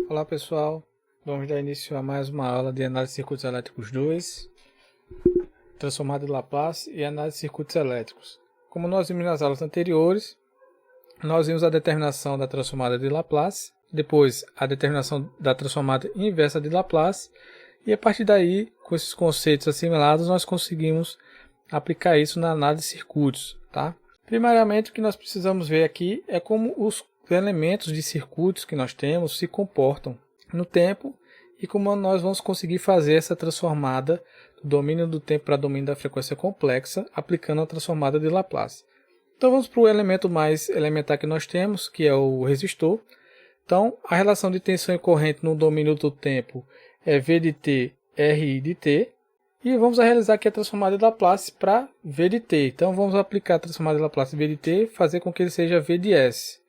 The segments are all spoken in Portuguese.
Olá pessoal, vamos dar início a mais uma aula de análise de circuitos elétricos 2, transformada de Laplace e análise de circuitos elétricos. Como nós vimos nas aulas anteriores, nós vimos a determinação da transformada de Laplace, depois a determinação da transformada inversa de Laplace, e a partir daí, com esses conceitos assimilados, nós conseguimos aplicar isso na análise de circuitos, tá? Primeiramente, o que nós precisamos ver aqui é como os elementos de circuitos que nós temos se comportam no tempo e como nós vamos conseguir fazer essa transformada do domínio do tempo para domínio da frequência complexa aplicando a transformada de Laplace. Então vamos para o elemento mais elementar que nós temos, que é o resistor. Então a relação de tensão e corrente no domínio do tempo é V de t, RI de t. E vamos realizar aqui a transformada de Laplace para V de t. Então vamos aplicar a transformada de Laplace V de t, fazer com que ele seja V de S.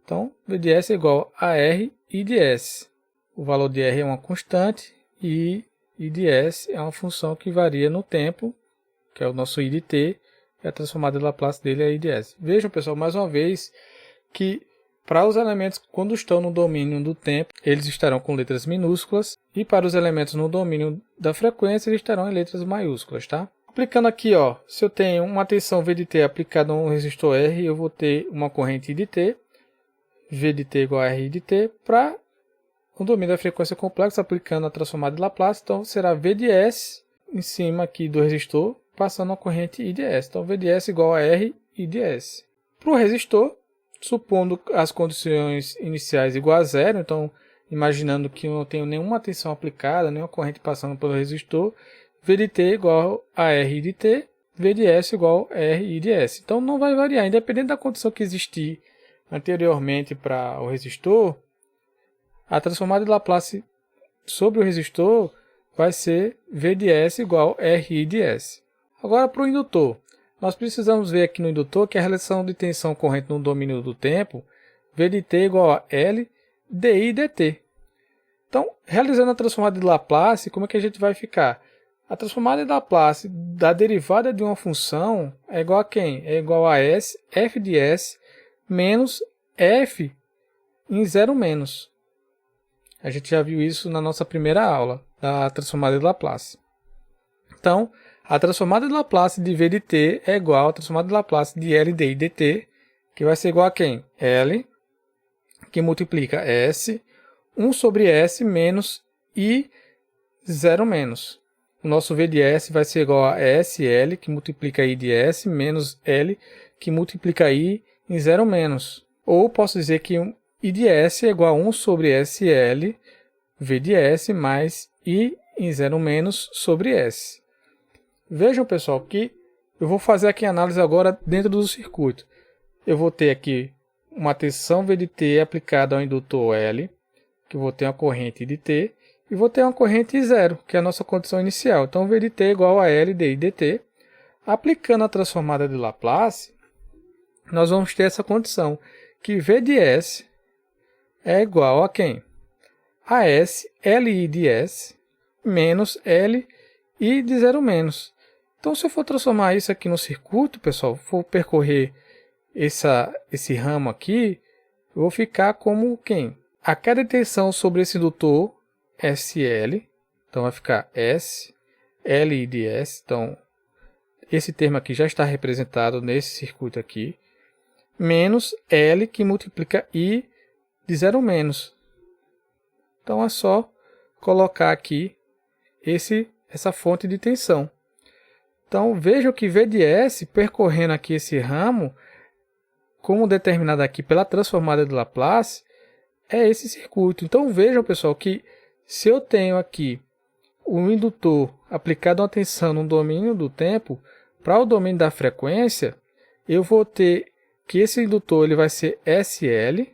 Então, V de S é igual a R I de S. O valor de R é uma constante e I de S é uma função que varia no tempo, que é o nosso I de t, e a transformada de Laplace dele é I de S. Vejam, pessoal, mais uma vez, que para os elementos, quando estão no domínio do tempo, eles estarão com letras minúsculas, e para os elementos no domínio da frequência, eles estarão em letras maiúsculas, tá? Aplicando aqui, ó, se eu tenho uma tensão V de t aplicada a um resistor R, eu vou ter uma corrente I de t, V de t igual a R de t, para o domínio da frequência complexa, aplicando a transformada de Laplace, então será V de S em cima aqui do resistor, passando a corrente I de S. Então V de S igual a R I de S. Para o resistor, supondo as condições iniciais igual a zero, então imaginando que eu não tenho nenhuma tensão aplicada, nenhuma corrente passando pelo resistor, V de t igual a R de t, V de S igual a R I de S. Então não vai variar, independente da condição que existir anteriormente para o resistor, a transformada de Laplace sobre o resistor vai ser V de S igual a RI de S. Agora para o indutor, nós precisamos ver aqui no indutor que a relação de tensão corrente no domínio do tempo, V de t igual a L dI dt. Então, realizando a transformada de Laplace, como é que a gente vai ficar? A transformada de Laplace da derivada de uma função é igual a quem? É igual a S, f de S, menos f em 0 menos. A gente já viu isso na nossa primeira aula da transformada de Laplace. Então, a transformada de Laplace de V de t é igual à transformada de Laplace de L dI dt, que vai ser igual a quem? L, que multiplica S, 1 sobre S menos I 0 menos. O nosso V de S vai ser igual a SL, que multiplica I de S, menos L, que multiplica I em 0 menos. Ou posso dizer que I de S é igual a 1 sobre SL, V de S, mais I em 0 menos sobre S. Vejam, pessoal, que eu vou fazer aqui a análise agora dentro do circuito. Eu vou ter aqui uma tensão V de t aplicada ao indutor L, que eu vou ter uma corrente I de t, e vou ter uma corrente I0, que é a nossa condição inicial. Então, V de t é igual a L dI dt. Aplicando a transformada de Laplace, nós vamos ter essa condição, que V de S é igual a quem? A S, Li de S, menos Li de 0 menos. Então, se eu for transformar isso aqui no circuito, pessoal, for percorrer esse ramo aqui, eu vou ficar como quem? A cada tensão sobre esse indutor, SL, então vai ficar S, Li de S, então esse termo aqui já está representado nesse circuito aqui, menos L, que multiplica I de 0 menos. Então é só colocar aqui essa fonte de tensão. Então vejam que V de S, percorrendo aqui esse ramo, como determinado aqui pela transformada de Laplace, é esse circuito. Então vejam, pessoal, que se eu tenho aqui um indutor aplicado a uma tensão no domínio do tempo, para o domínio da frequência, eu vou ter que esse indutor ele vai ser SL,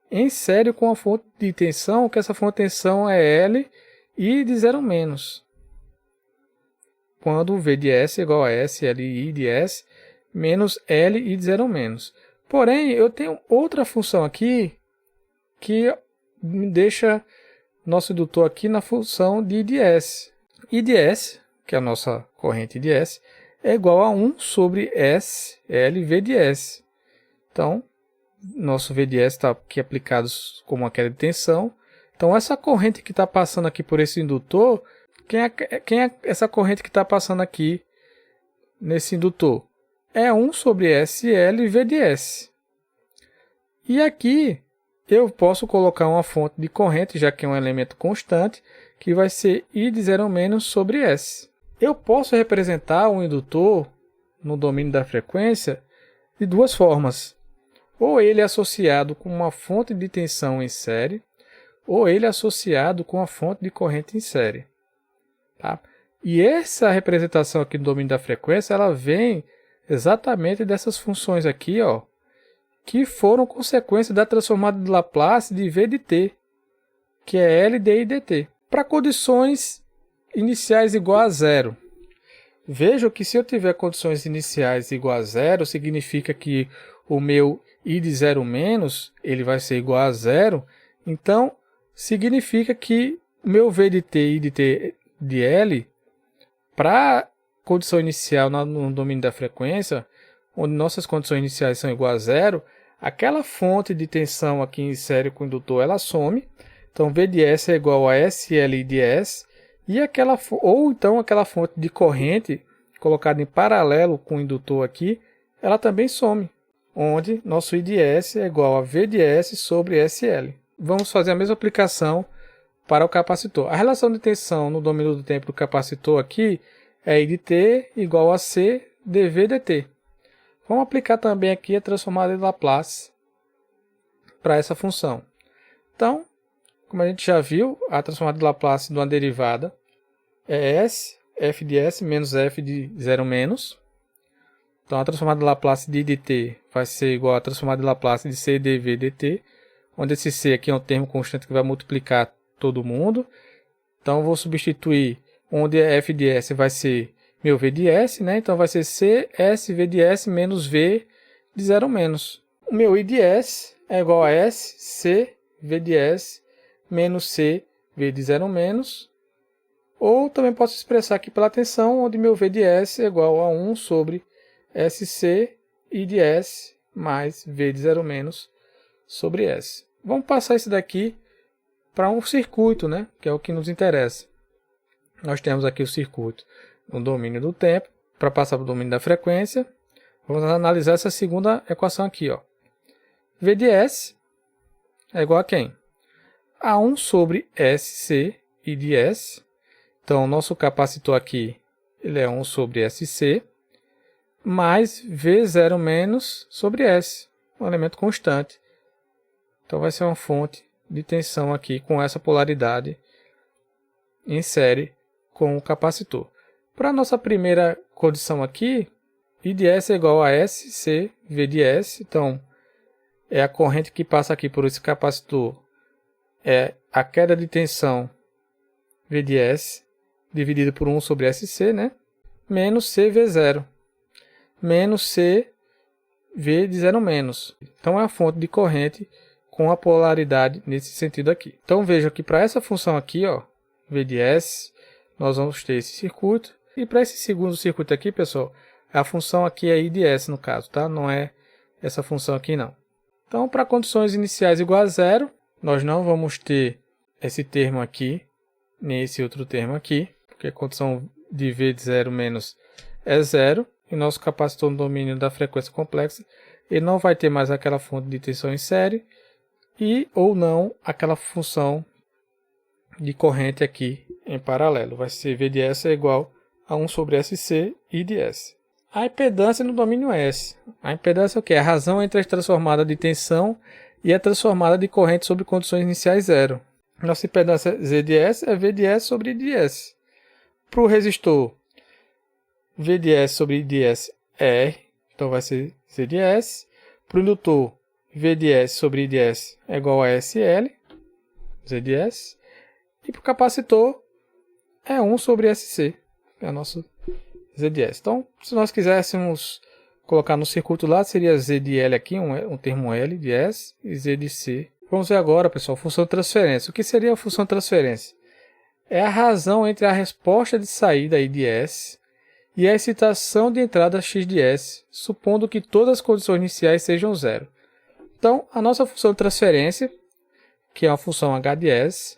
em série com a fonte de tensão, que essa fonte de tensão é L I de 0 menos. Quando V de S é igual a S, Li de S, menos Li de 0 menos. Porém, eu tenho outra função aqui, que me deixa nosso indutor aqui na função de I de S. I de S, que é a nossa corrente I de S, é igual a 1 sobre S, L, V de S. Então, nosso V de S está aqui aplicado como uma queda de tensão, Então, essa corrente que está passando aqui por esse indutor, quem é essa corrente que está passando aqui nesse indutor? É 1 sobre SL V de S. E aqui eu posso colocar uma fonte de corrente, já que é um elemento constante, que vai ser I de 0 menos sobre S. Eu posso representar um indutor no domínio da frequência de duas formas. Ou ele é associado com uma fonte de tensão em série, ou ele é associado com a fonte de corrente em série. Tá? E essa representação aqui do domínio da frequência, ela vem exatamente dessas funções aqui, ó, que foram consequência da transformada de Laplace de V de t, que é L d I dt. Para condições iniciais igual a zero. Veja que se eu tiver condições iniciais igual a zero, significa que o meu I de 0 menos, ele vai ser igual a zero. Então, significa que o meu V de t e I de t de L, para condição inicial no domínio da frequência, onde nossas condições iniciais são iguais a zero, aquela fonte de tensão aqui em série com o indutor, ela some. Então, V de S é igual a SL de S, e ou então aquela fonte de corrente colocada em paralelo com o indutor aqui, ela também some, onde nosso I de S é igual a V de S sobre SL. Vamos fazer a mesma aplicação para o capacitor. A relação de tensão no domínio do tempo do capacitor aqui é I de t igual a C dV dt. Vamos aplicar também aqui a transformada de Laplace para essa função. Então, como a gente já viu, a transformada de Laplace de uma derivada é S, f de S menos f de 0 menos. Então, a transformada de Laplace de I de t vai ser igual a transformada de Laplace de C dV dt, onde esse C aqui é um termo constante que vai multiplicar todo mundo. Então, vou substituir onde f de S vai ser meu V de S, né? Então, vai ser C, S, V de S menos V de 0 menos. O meu I de S é igual a S, C, V de S menos C, V de 0 menos. Ou também posso expressar aqui pela tensão, onde meu V de S é igual a 1 sobre SC, I de S mais V de 0 menos sobre S. Vamos passar isso daqui para um circuito, né? Que é o que nos interessa. Nós temos aqui o circuito no domínio do tempo. Para passar para o domínio da frequência, vamos analisar essa segunda equação aqui, ó. V de S é igual a quem? A 1 sobre SC I de S. Então, o nosso capacitor aqui ele é 1 sobre SC, mais V0 menos sobre S, um elemento constante. Então, vai ser uma fonte de tensão aqui com essa polaridade em série com o capacitor. Para a nossa primeira condição aqui, I de S é igual a SC V de S. Então, é a corrente que passa aqui por esse capacitor. É a queda de tensão V de S dividido por 1 sobre SC, né? Menos CV0, menos CV de 0 menos. Então, é a fonte de corrente com a polaridade nesse sentido aqui. Então, veja que para essa função aqui, ó, V de S, nós vamos ter esse circuito. E para esse segundo circuito aqui, pessoal, a função aqui é I de S no caso, tá? Não é essa função aqui, não. Então, para condições iniciais igual a zero, nós não vamos ter esse termo aqui, nem esse outro termo aqui, porque a condição de V de 0 menos é zero, e nosso capacitor no domínio da frequência complexa, ele não vai ter mais aquela fonte de tensão em série, e ou não aquela função de corrente aqui em paralelo. Vai ser V de S é igual a 1 sobre SC I de S. A impedância no domínio S. A impedância é o quê? A razão entre a transformada de tensão e a transformada de corrente sobre condições iniciais zero. Nossa impedância Z de S é V de S sobre I de S. Para o resistor, V de S sobre I de S é R, então vai ser Z de S. Para o indutor, V de S sobre I de S é igual a SL, Z de S. E para o capacitor, é 1 sobre SC, que é o nosso Z de S. Então, se nós quiséssemos colocar no circuito lá, seria Z de L aqui, um termo L de S, e Z de C. Vamos ver agora, pessoal, função de transferência. O que seria a função de transferência? É a razão entre a resposta de saída I de S e a excitação de entrada X de S, supondo que todas as condições iniciais sejam zero. Então, a nossa função de transferência, que é uma função h de s,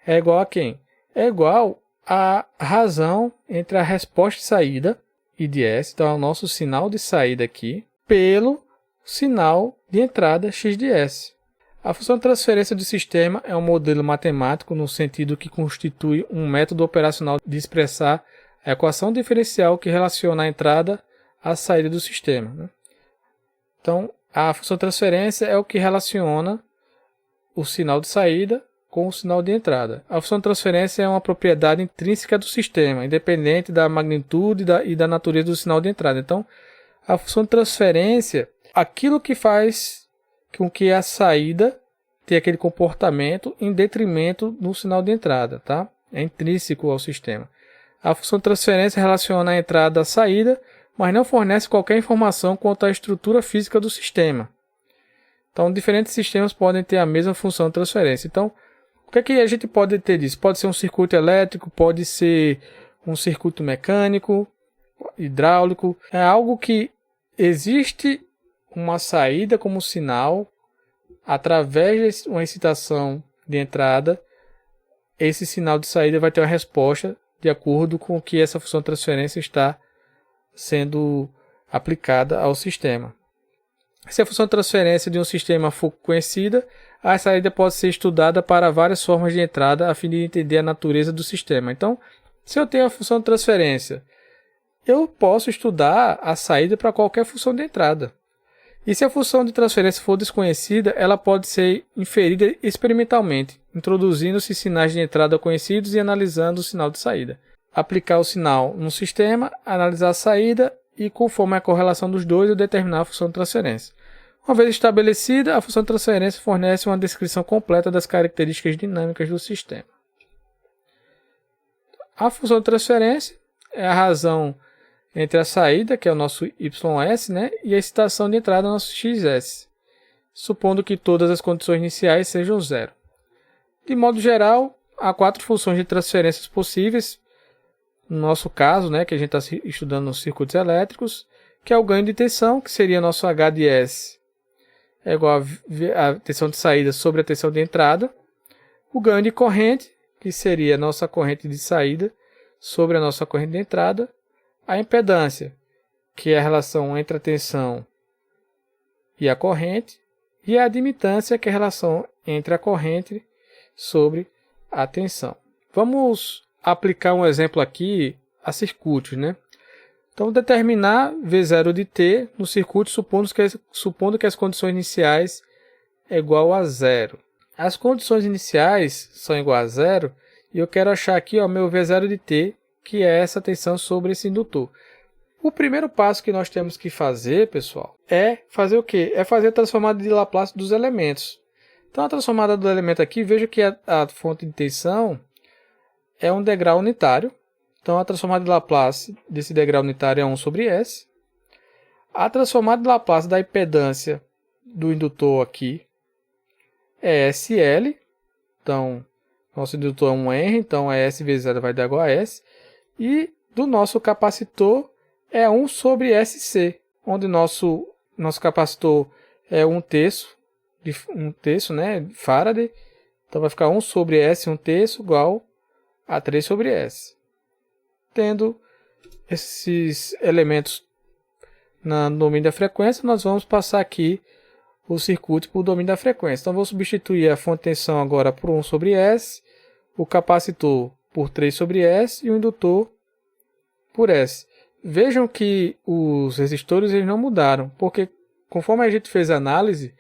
é igual a quem? É igual a razão entre a resposta de saída, I de S, então é o nosso sinal de saída aqui, pelo sinal de entrada, x de S. A função de transferência do sistema é um modelo matemático no sentido que constitui um método operacional de expressar a equação diferencial que relaciona a entrada à saída do sistema. Então, a função de transferência é o que relaciona o sinal de saída com o sinal de entrada. A função de transferência é uma propriedade intrínseca do sistema, independente da magnitude e da natureza do sinal de entrada. Então, a função de transferência, aquilo que faz com que a saída tenha aquele comportamento em detrimento do sinal de entrada, tá? É intrínseco ao sistema. A função de transferência relaciona a entrada à saída, mas não fornece qualquer informação quanto à estrutura física do sistema. Então, diferentes sistemas podem ter a mesma função de transferência. Então, o que é que a gente pode ter disso? Pode ser um circuito elétrico, pode ser um circuito mecânico, hidráulico. É algo que existe uma saída como sinal através de uma excitação de entrada. Esse sinal de saída vai ter uma resposta de acordo com o que essa função de transferência está sendo aplicada ao sistema. Se a função de transferência de um sistema for conhecida, a saída pode ser estudada para várias formas de entrada a fim de entender a natureza do sistema. Então, se eu tenho a função de transferência, eu posso estudar a saída para qualquer função de entrada. E se a função de transferência for desconhecida, ela pode ser inferida experimentalmente, introduzindo-se sinais de entrada conhecidos e analisando o sinal de saída. Aplicar o sinal no sistema, analisar a saída e, conforme a correlação dos dois, eu determinar a função de transferência. Uma vez estabelecida, a função de transferência fornece uma descrição completa das características dinâmicas do sistema. A função de transferência é a razão entre a saída, que é o nosso ys, né, e a excitação de entrada, nosso xs, supondo que todas as condições iniciais sejam zero. De modo geral, há 4 funções de transferências possíveis, no nosso caso, né, que a gente está estudando nos circuitos elétricos, que é o ganho de tensão, que seria nosso H de S, é igual a tensão de saída sobre a tensão de entrada. O ganho de corrente, que seria a nossa corrente de saída sobre a nossa corrente de entrada. A impedância, que é a relação entre a tensão e a corrente. E a admitância, que é a relação entre a corrente sobre a tensão. Vamos aplicar um exemplo aqui a circuitos, né? Então, determinar V0 de t no circuito supondo que as condições iniciais é igual a zero. As condições iniciais são igual a zero e eu quero achar aqui meu V0 de t, que é essa tensão sobre esse indutor. O primeiro passo que nós temos que fazer, pessoal, é fazer o quê? É fazer a transformada de Laplace dos elementos. Então, a transformada do elemento aqui, veja que a fonte de tensão é um degrau unitário. Então, a transformada de Laplace desse degrau unitário é 1 sobre S. A transformada de Laplace da impedância do indutor aqui é SL. Então, nosso indutor é 1R, então S vezes L vai dar igual a S. E do nosso capacitor é 1 sobre SC, onde nosso capacitor é 1/3, né, Faraday. Então, vai ficar 1 sobre S 1/3 igual a 3 sobre S. Tendo esses elementos no domínio da frequência, nós vamos passar aqui o circuito para o domínio da frequência. Então, vou substituir a fonte de tensão agora por 1 sobre S, o capacitor por 3 sobre S e o indutor por S. Vejam que os resistores eles não mudaram, porque conforme a gente fez a análise,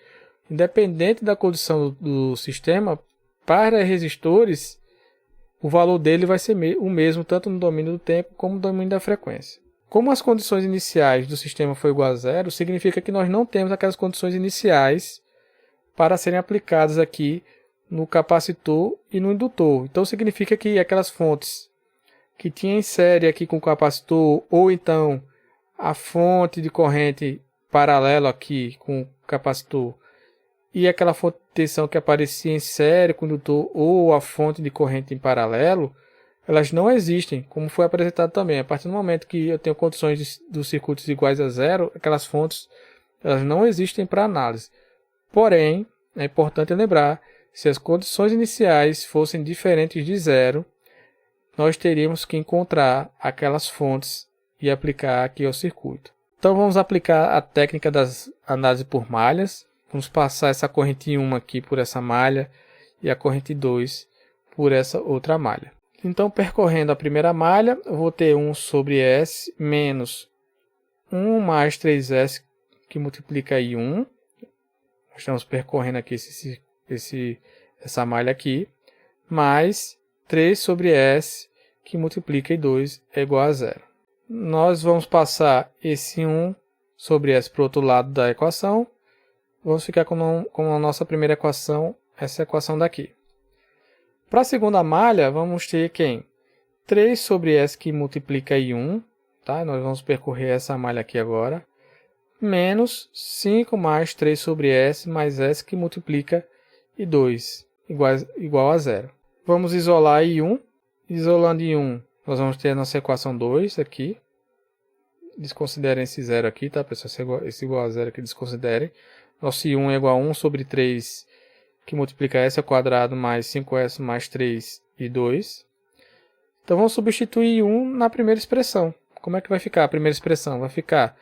independente da condição do sistema, para resistores, o valor dele vai ser o mesmo, tanto no domínio do tempo como no domínio da frequência. Como as condições iniciais do sistema foi igual a zero, significa que nós não temos aquelas condições iniciais para serem aplicadas aqui no capacitor e no indutor. Então, significa que aquelas fontes que tinha em série aqui com o capacitor, ou então a fonte de corrente paralelo aqui com o capacitor, e aquela fonte de tensão que aparecia em série com o indutor ou a fonte de corrente em paralelo, elas não existem, como foi apresentado também. A partir do momento que eu tenho condições dos circuitos iguais a zero, aquelas fontes elas não existem para análise. Porém, é importante lembrar se as condições iniciais fossem diferentes de zero, nós teríamos que encontrar aquelas fontes e aplicar aqui ao circuito. Então vamos aplicar a técnica das análises por malhas. Vamos passar essa corrente 1 aqui por essa malha e a corrente 2 por essa outra malha. Então, percorrendo a primeira malha, eu vou ter 1 sobre S menos 1 mais 3S, que multiplica aí 1. Nós estamos percorrendo aqui essa malha aqui, mais 3 sobre S, que multiplica em 2, é igual a 0. Nós vamos passar esse 1 sobre S para o outro lado da equação. Vamos ficar com a nossa primeira equação, essa equação daqui. Para a segunda malha, vamos ter quem? 3 sobre S que multiplica em 1. Tá? Nós vamos percorrer essa malha aqui agora. Menos 5 mais 3 sobre S mais S que multiplica em 2, igual a 0. Vamos isolar I1. Isolando I1, nós vamos ter a nossa equação 2 aqui. Desconsiderem esse 0 aqui, tá, pessoal? Esse igual a 0 aqui, desconsiderem. Nosso I1 é igual a 1 sobre 3, que multiplica S ao quadrado mais 5S mais 3 e 2. Então, vamos substituir I1 na primeira expressão. Como é que vai ficar a primeira expressão? Vai ficar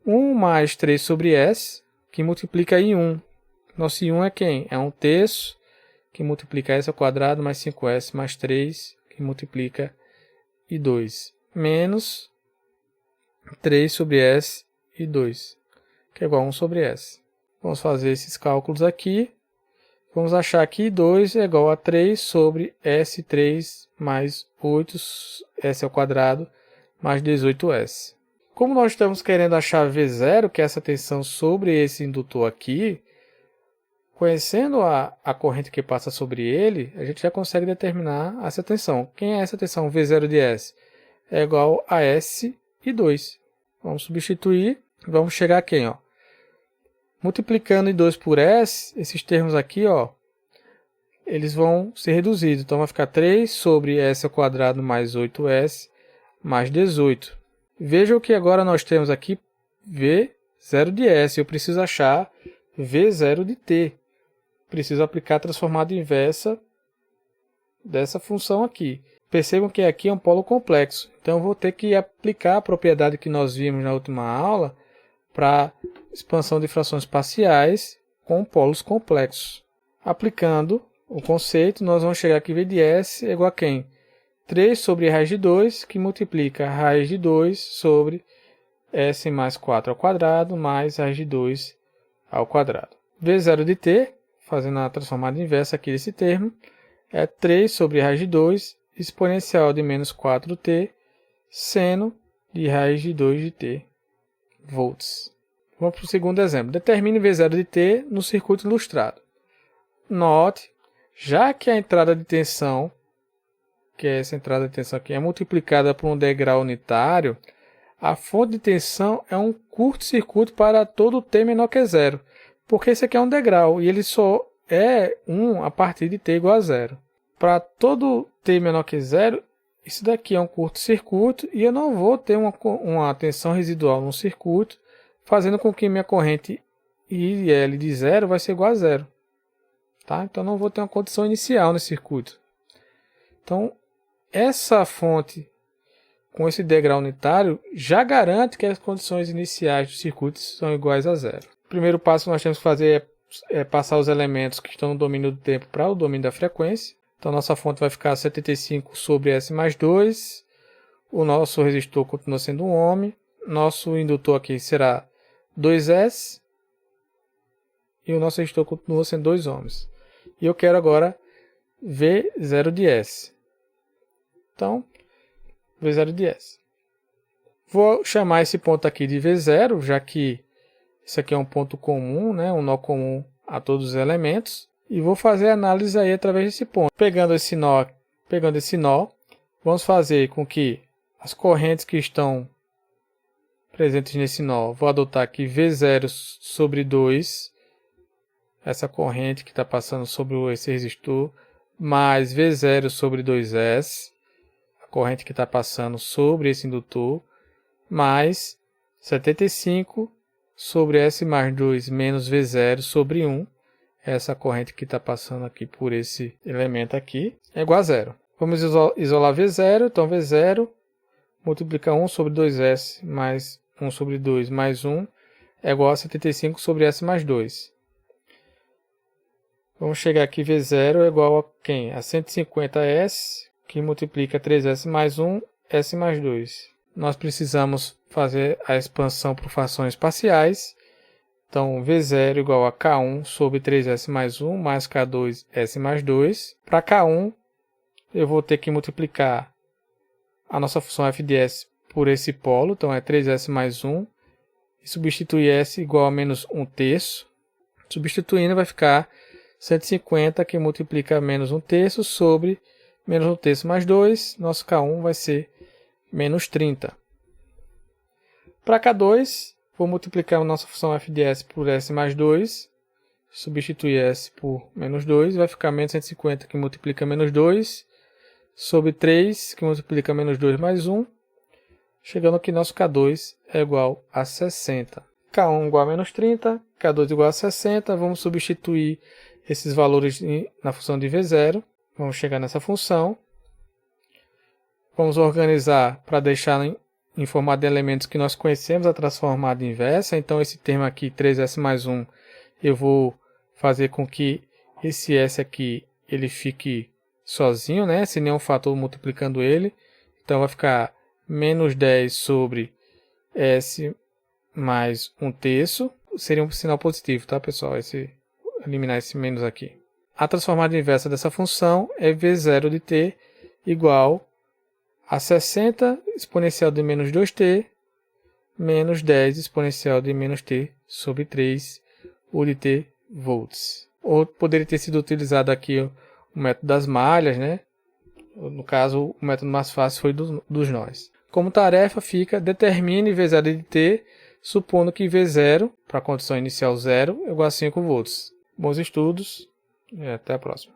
1 mais 3 sobre S, que multiplica I1. Nosso I1 é quem? É 1/3, que multiplica S ao quadrado mais 5S mais 3, que multiplica e 2, menos 3 sobre S e 2, que é igual a 1 sobre S. Vamos fazer esses cálculos aqui. Vamos achar que 2 é igual a 3 sobre S3 mais 8S ao quadrado mais 18S. Como nós estamos querendo achar V0, que é essa tensão sobre esse indutor aqui, conhecendo a corrente que passa sobre ele, a gente já consegue determinar essa tensão. Quem é essa tensão V0 de S? É igual a S e 2. Vamos substituir. Vamos chegar a quem? Ó? Multiplicando em 2 por S, esses termos aqui, ó, eles vão ser reduzidos. Então vai ficar 3 sobre S ao quadrado mais 8S mais 18. Vejam que agora nós temos aqui V0 de S. Eu preciso achar V0 de T. Preciso aplicar a transformada inversa dessa função aqui. Percebam que aqui é um polo complexo. Então, eu vou ter que aplicar a propriedade que nós vimos na última aula para expansão de frações parciais com polos complexos. Aplicando o conceito, nós vamos chegar aqui V de S é igual a quem? 3 sobre raiz de 2, que multiplica raiz de 2 sobre S mais 4 ao quadrado, mais raiz de 2 ao quadrado. V0 de T, fazendo a transformada inversa aqui desse termo, é 3 sobre raiz de 2, exponencial de menos 4t, seno de raiz de 2 de t, volts. Vamos para o segundo exemplo. Determine V0 de T no circuito ilustrado. Note, já que a entrada de tensão, que é essa entrada de tensão aqui, é multiplicada por um degrau unitário, a fonte de tensão é um curto-circuito para todo t menor que 0. Porque esse aqui é um degrau e ele só é 1 a partir de t igual a 0. Para todo t menor que 0, isso daqui é um curto-circuito e eu não vou ter uma tensão residual no circuito, fazendo com que minha corrente IL de 0 vai ser igual a 0. Tá? Então, não vou ter uma condição inicial nesse circuito. Então, essa fonte com esse degrau unitário já garante que as condições iniciais do circuito são iguais a 0. O primeiro passo que nós temos que fazer é passar os elementos que estão no domínio do tempo para o domínio da frequência. Então, nossa fonte vai ficar 75 sobre S mais 2. O nosso resistor continua sendo 1 ohm. Nosso indutor aqui será 2S. E o nosso resistor continua sendo 2 ohms. E eu quero agora V0 de S. Então, V0 de S. Vou chamar esse ponto aqui de V0, já que isso aqui é um ponto comum, né? Um nó comum a todos os elementos. E vou fazer a análise aí através desse ponto. Pegando esse nó, vamos fazer com que as correntes que estão presentes nesse nó, vou adotar aqui V0 sobre 2, essa corrente que está passando sobre esse resistor, mais V0 sobre 2S, a corrente que está passando sobre esse indutor, mais 75 sobre S mais 2 menos V0 sobre 1, essa corrente que está passando aqui por esse elemento aqui, é igual a zero. Vamos isolar V0, então V0 multiplica 1 sobre 2S mais 1 sobre 2 mais 1 é igual a 75 sobre S mais 2. Vamos chegar aqui, V0 é igual a quem? A 150S, que multiplica 3S mais 1, S mais 2. Nós precisamos fazer a expansão por frações parciais. Então, V0 igual a K1 sobre 3S mais 1 mais K2, S mais 2. Para K1, eu vou ter que multiplicar a nossa função f de S por esse polo. Então, é 3S mais 1. E substituir S igual a menos 1/3. Substituindo, vai ficar 150, que multiplica menos 1/3 sobre menos 1/3 mais 2. Nosso K1 vai ser menos 30. Para K2, vou multiplicar a nossa função f de S por S mais 2. Substituir S por menos 2. Vai ficar menos 150, que multiplica menos 2. Sobre 3, que multiplica menos 2 mais 1. Chegando aqui, nosso K2 é igual a 60. K1 igual a menos 30. K2 igual a 60. Vamos substituir esses valores na função de V0. Vamos chegar nessa função. Vamos organizar para deixar em formato de elementos que nós conhecemos a transformada inversa. Então, esse termo aqui, 3S mais 1, eu vou fazer com que esse S aqui ele fique sozinho, né? Sem nenhum fator multiplicando ele. Então, vai ficar menos 10 sobre S mais 1/3. Seria um sinal positivo, tá, pessoal? Eliminar esse menos aqui. A transformada inversa dessa função é V0 de t igual a 60 exponencial de menos 2t menos 10 exponencial de menos t sobre 3 U de t volts. Ou poderia ter sido utilizado aqui o método das malhas, né? No caso, o método mais fácil foi dos nós. Como tarefa fica, determine V0 de t, supondo que V0, para a condição inicial 0, é igual a 5 volts. Bons estudos e até a próxima.